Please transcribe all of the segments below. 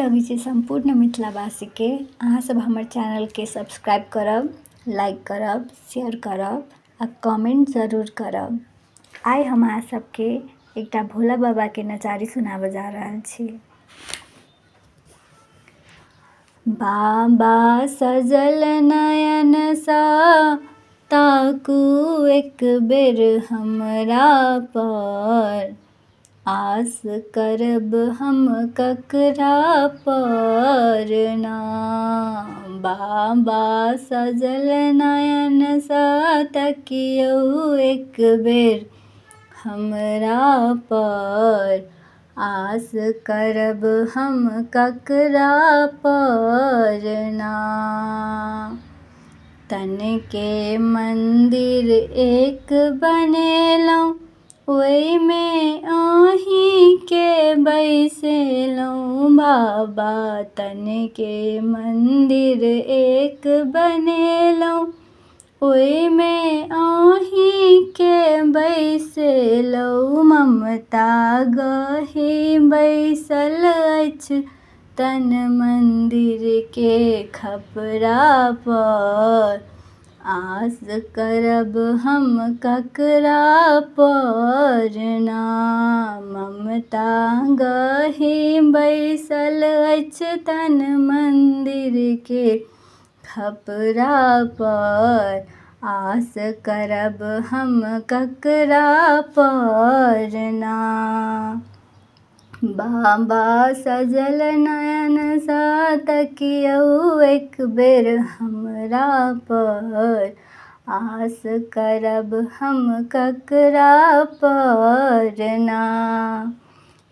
लगी छै संपूर्ण मिथिलावासी के अहाँ सब हमर चैनल के सब्सक्राइब करब, लाइक करब, शेयर करब आ कमेंट जरूर करब। आइ हम अहाँ सबके एकटा भोला बाबा के नचारी सुनाबे जा रहल छी। बाबा सजल नयन सा ताकू एक बेर हमरा पर, आस करब हम ककरा पर ना। बाबा सजल नयन सा तकियौ एक बेर हमरा पर, आस करब हम ककरा पर ना। तन के मंदिर एक बनेलहुँ, ओहिमे अहीं के बैसेलहुँ। बाबा तन के मंदिर एक बनेलहुँ, ओहिमे अहीं के बैसेलहुँ। ममता गही बैसल अछि तन मंदिर के खपरा पर, आस करब हम ककरा पर ना। ममता गही बैसल अछि तन मंदिर के खपरा पर, आस करब हम ककरा पर ना। बाबा सजल नयन सा तकियौ एक बेर हमरा पर, आस करब हम ककरा पर ना।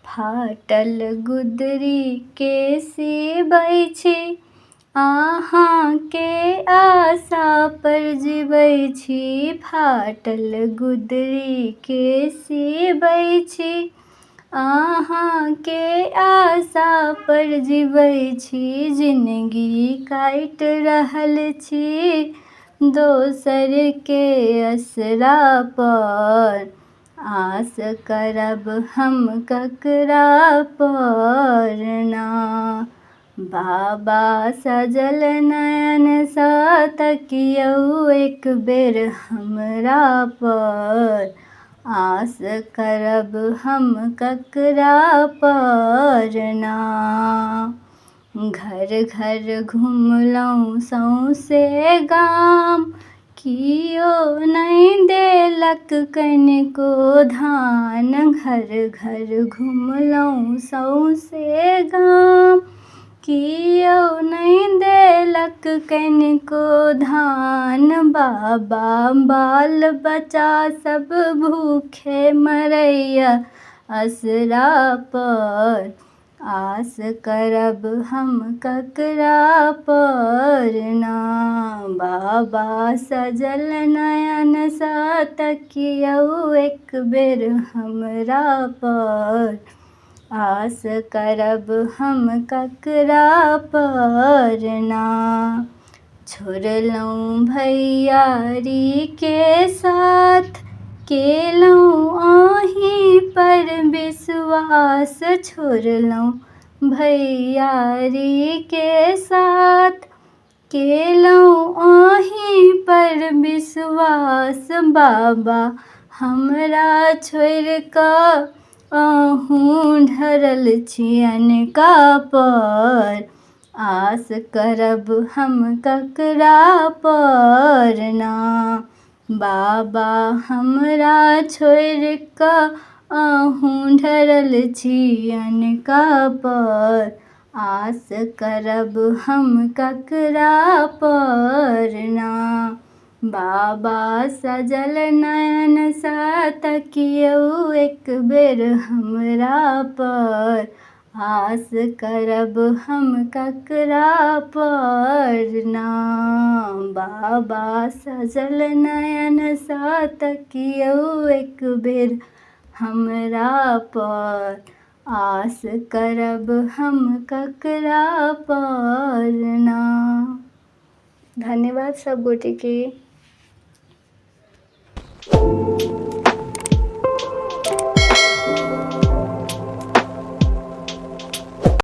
फाटल गुदरी के सीबै छी, अहाँ के आशा पर जीबै छी। फाटल गुदरी के सीबै छी, अहाँ के आशा पर जीबै छी। जिंदगी काटि रहल छी दोसर के असरा पर, आस करब हम ककरा पर ना। बाबा सजल नयन सा तकियौ एक बेर हमरा पर, आस करब हम ककरा पर ना। घर घर घुमलहुँ सौंसे गाम, कियो नहि देलक कनिको धान। घर घर घुमलहुँ सौंसे गाम, कियो नहि देलक कनिको धान। बाबा बाल बच्चा सब भूखे मरैया असरा पर, आस करब हम ककरा पर ना। बाबा सजल नयन सा तकियौ एक बेर हमरा पर, आस करब हम ककरा पर ना। छोड़लहुँ भैयारी के साथ, केलहुँ अहीं पर विश्वास। छोड़लहुँ भैयारी के साथ, केलहुँ अहीं पर विश्वास। बाबा हमरा छोड़ि कऽ अहूँ ढरल छी अनका पर, आस करब हम ककरा पर ना। बाबा हमरा छोड़ि कऽ अहूँ ढरल छी अनका पर, आस करब हम ककरा पर ना। बाबा सजल नयन सा तकियौ एक बेर हमरा पर, आस करब हम ककरा पर ना। बाबा सजल नयन सा तकियौ एक बेर हमरा पर, आस करब हम ककरा पर ना। धन्यवाद सब गोटे के।